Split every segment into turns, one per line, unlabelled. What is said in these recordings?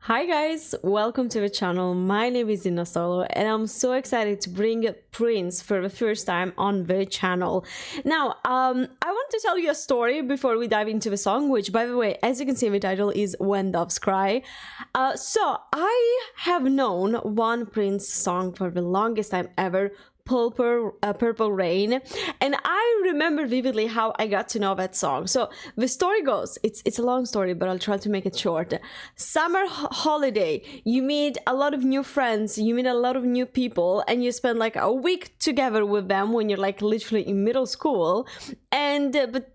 Hi guys, welcome to the channel. My name is Dina Solo and I'm so excited to bring Prince for the first time on the channel. Now, I want to tell you a story before we dive into the song, which by the way, as you can see in the title, is When Doves Cry. So I have known one Prince song for the longest time ever, Purple Rain, and I remember vividly how I got to know that song. So the story goes, it's a long story, but I'll try to make it short. Summer holiday, you meet a lot of new friends, you meet a lot of new people, and you spend like a week together with them when you're like literally in middle school, and but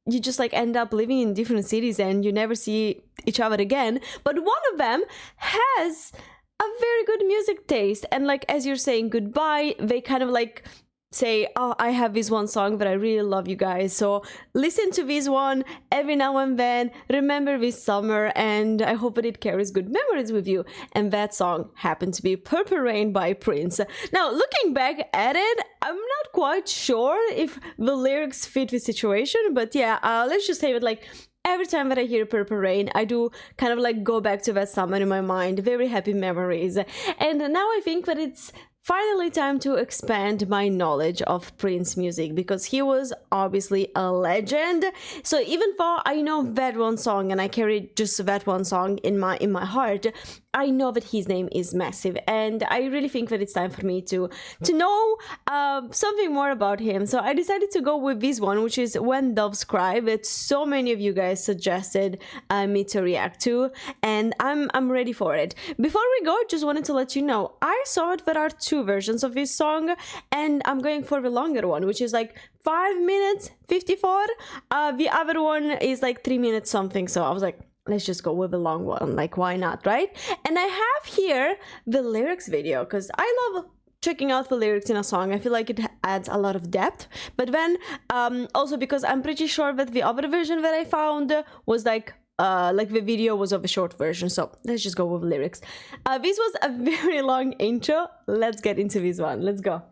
you just like end up living in different cities and you never see each other again. But one of them has a very good music taste, and like as you're saying goodbye, they kind of like say, oh, I have this one song that I really love, you guys, so listen to this one every now and then, remember this summer, and I hope that it carries good memories with you. And that song happened to be Purple Rain by Prince. Now looking back at it, I'm not quite sure if the lyrics fit the situation, but yeah, let's just say it like every time that I hear Purple Rain, I do kind of like go back to that summer in my mind, very happy memories. And now I think that it's finally time to expand my knowledge of Prince music, because he was obviously a legend. So even though I know that one song and I carry just that one song in my heart, I know that his name is massive, and I really think that it's time for me to know something more about him. So I decided to go with this one, which is When Doves Cry, that so many of you guys suggested me to react to, and I'm ready for it. Before we go, just wanted to let you know, I saw it there are two versions of this song, and I'm going for the longer one, which is like 5 minutes 54. The other one is like 3 minutes something, so I was like, let's just go with the long one, like why not, right? And I have here the lyrics video, because I love checking out the lyrics in a song. I feel like it adds a lot of depth, but then also because I'm pretty sure that the other version that I found was like the video was of a short version, so let's just go with lyrics. This was a very long intro. Let's get into this one. Let's go.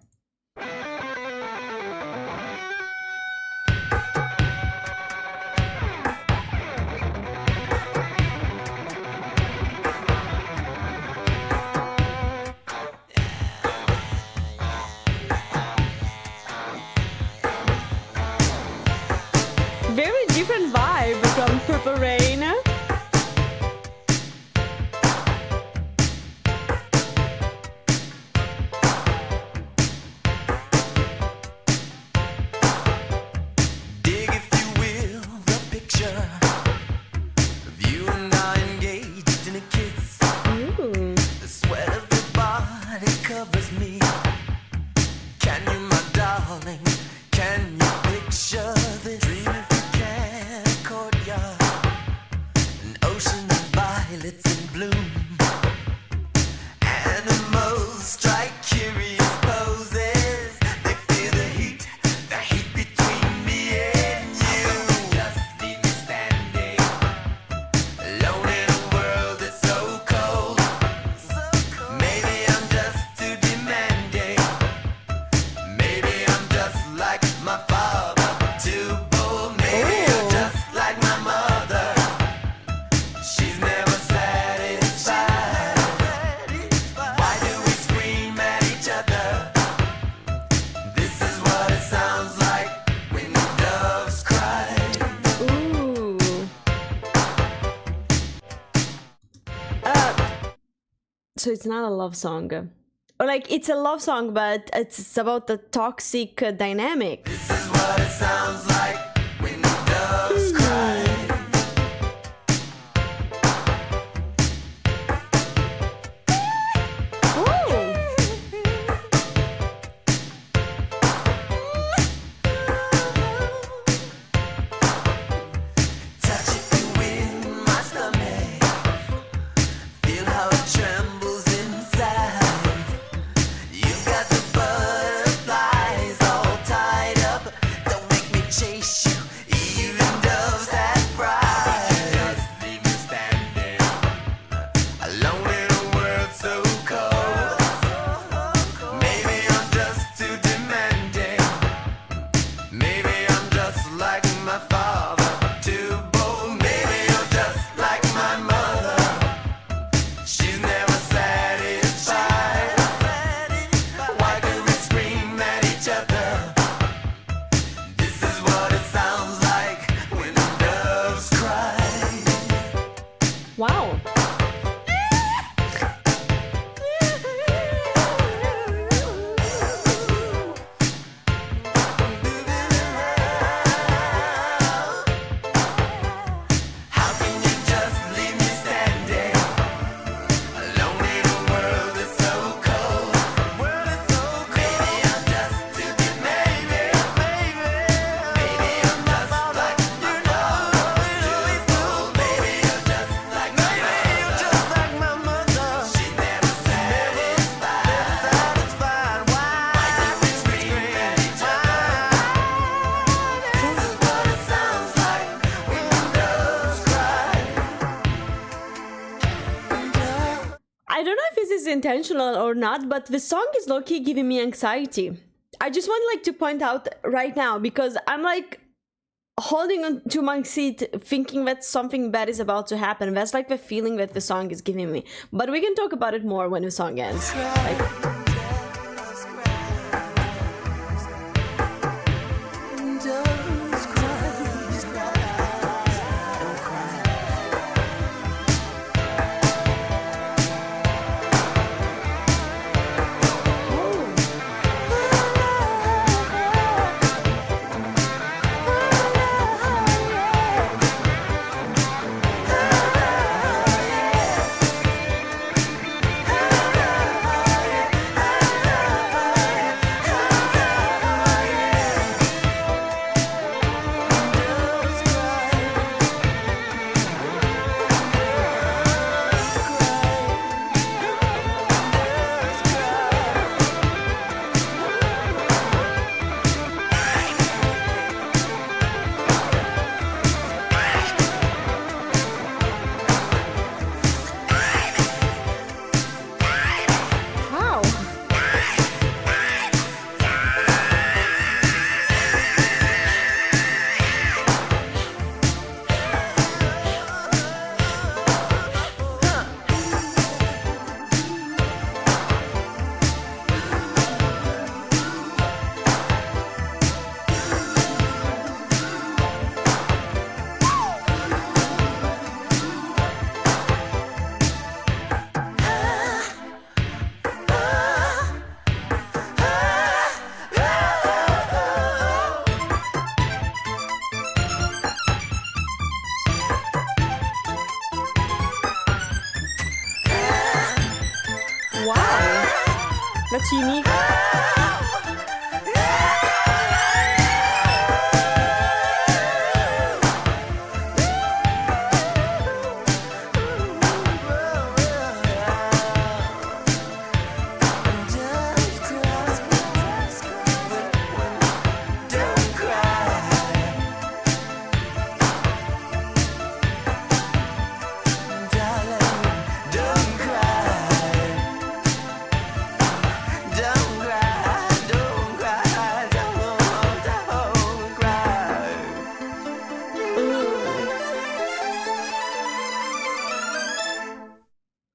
Very different vibe from Purple Rain.
Dig, if you will, the picture of you and I engaged in a kiss.
Ooh.
The sweat of your body covers me. Can you, my darling, can you picture this? Dream if you can, a courtyard, an ocean of violets in bloom. Animals strike curious poses. They feel the heat between me and you. Just leave me standing alone in a world that's so cold. Maybe I'm just too demanding. Maybe I'm just like my father, too bold. Maybe I'm just like my mother. She's never satisfied. Why do we scream at each other? This is what it sounds like when doves cry.
Ooh. So it's not a love song. Or like it's a love song, but it's about the toxic dynamic.
This is what it sounds like when doves cry.
Oh.
Touch it in my stomach. Feel how it trembles inside. You've got the butterflies all tied up. Don't make me chase
I don't know if this is intentional or not, but the song is low-key giving me anxiety. I just want like to point out right now because I'm like holding on to my seat thinking that something bad is about to happen. That's like the feeling that the song is giving me. But we can talk about it more when the song ends. Like, wow. Wow. That's unique.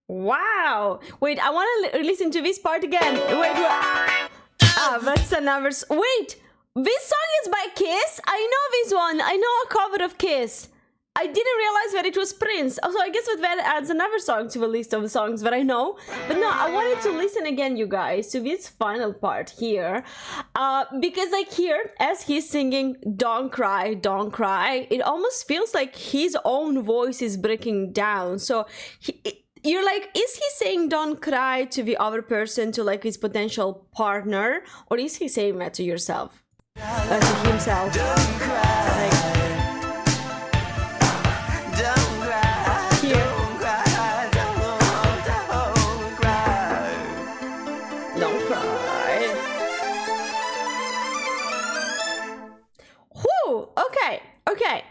Wow. Wait, I want to listen to this part again. Wait. Ah, that's another. Wait, this song is by Kiss. I know this one. I know a cover of Kiss. I didn't realize that it was Prince. Also, I guess that adds another song to the list of songs that I know. But no, I wanted to listen again, you guys, to this final part here. Because like here, as he's singing Don't Cry, Don't Cry, it almost feels like his own voice is breaking down. So you're like, is he saying don't cry to the other person, to like his potential partner? Or is he saying that to yourself? To himself?
Don't cry.
Like, here. Don't cry. Whew, okay.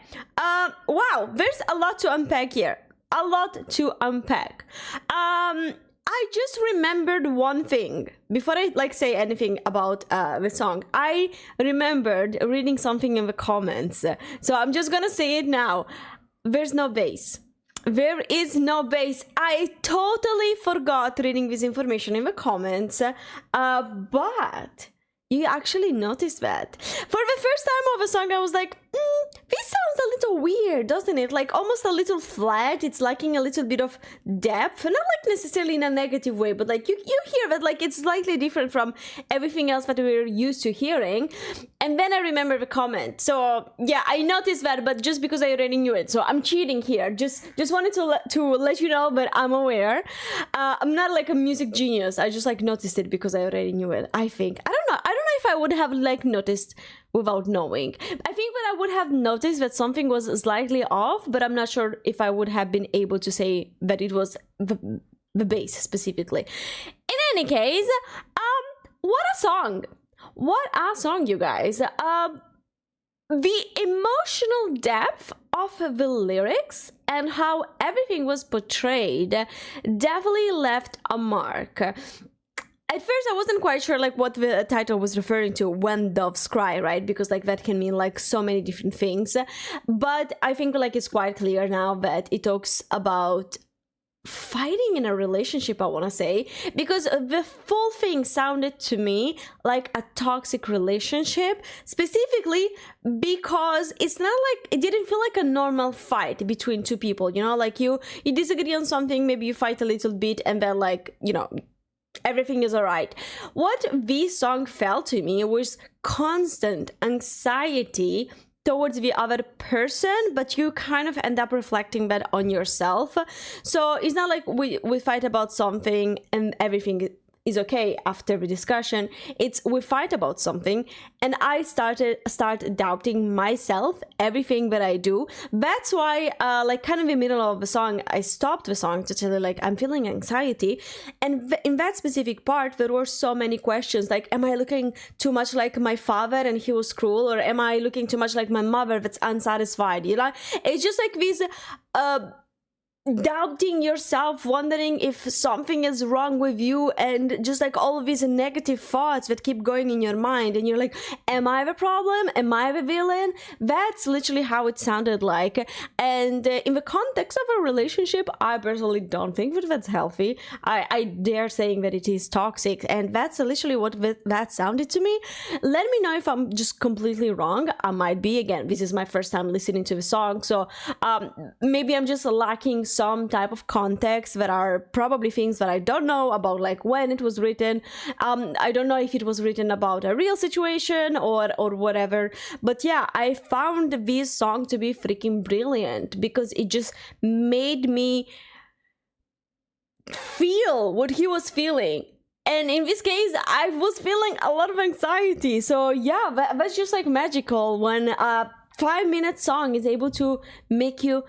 Wow, there's a lot to unpack here. A lot to unpack. I just remembered one thing before I like say anything about the song. I remembered reading something in the comments, so I'm just gonna say it now. There's no bass. There is no bass. I totally forgot reading this information in the comments, but you actually noticed that. For the first time of a song, I was like, this sounds a little weird, doesn't it? Like almost a little flat. It's lacking a little bit of depth. Not like necessarily in a negative way, but like you hear that like it's slightly different from everything else that we're used to hearing. And then I remember the comment. So yeah, I noticed that, but just because I already knew it. So I'm cheating here. Just wanted to let you know, but I'm aware. I'm not like a music genius. I just like noticed it because I already knew it. I think. I don't know if I would have like noticed without knowing. I think that I would have noticed that something was slightly off, but I'm not sure if I would have been able to say that it was the bass specifically. In any case, what a song! What a song, you guys! The emotional depth of the lyrics and how everything was portrayed definitely left a mark. At first I wasn't quite sure like what the title was referring to, When Doves Cry, right? Because like that can mean like so many different things. But I think like it's quite clear now that it talks about fighting in a relationship, I want to say, because the full thing sounded to me like a toxic relationship, specifically because it's not like, it didn't feel like a normal fight between two people, you know, like you disagree on something, maybe you fight a little bit and then like, you know, everything is all right. What this song felt to me was constant anxiety towards the other person, but you kind of end up reflecting that on yourself. So it's not like we fight about something and everything is okay after the discussion. It's we fight about something and I start doubting myself, everything that I do. That's why like kind of in the middle of the song I stopped the song to tell you like I'm feeling anxiety, and in that specific part there were so many questions like, am I looking too much like my father and he was cruel, or am I looking too much like my mother that's unsatisfied, you know? It's just like these doubting yourself, wondering if something is wrong with you, and just like all of these negative thoughts that keep going in your mind, and you're like, am I the problem? Am I the villain? That's literally how it sounded like. And in the context of a relationship, I personally don't think that that's healthy. I dare saying that it is toxic, and that's literally what that sounded to me. Let me know if I'm just completely wrong. I might be. Again, this is my first time listening to the song, so maybe I'm just lacking some type of context. That are probably things that I don't know about, like when it was written. I don't know if it was written about a real situation or whatever, but yeah, I found this song to be freaking brilliant because it just made me feel what he was feeling. And in this case, I was feeling a lot of anxiety. So yeah, that's just like magical when a 5-minute song is able to make you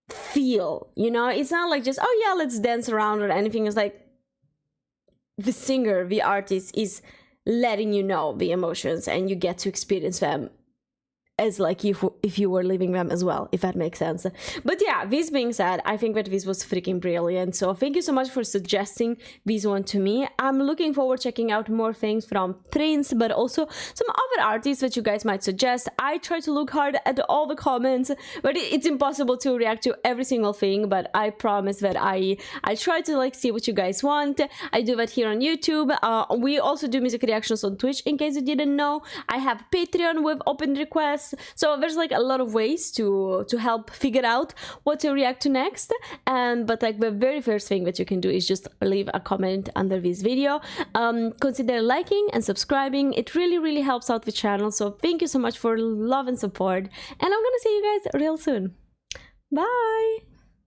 feel, you know? It's not like just, oh yeah, let's dance around or anything. It's like the singer, the artist is letting you know the emotions and you get to experience them as like if you were living them as well, if that makes sense. But yeah, this being said, I think that this was freaking brilliant. So thank you so much for suggesting this one to me. I'm looking forward to checking out more things from Prince, but also some other artists that you guys might suggest. I try to look hard at all the comments, but it's impossible to react to every single thing. But I promise that I try to like see what you guys want. I do that here on YouTube. We also do music reactions on Twitch, in case you didn't know. I have Patreon with open requests. So there's like a lot of ways to help figure out what to react to next. But like the very first thing that you can do is just leave a comment under this video. Consider liking and subscribing. It really helps out the channel. So thank you so much for love and support. And I'm gonna see you guys real soon. Bye!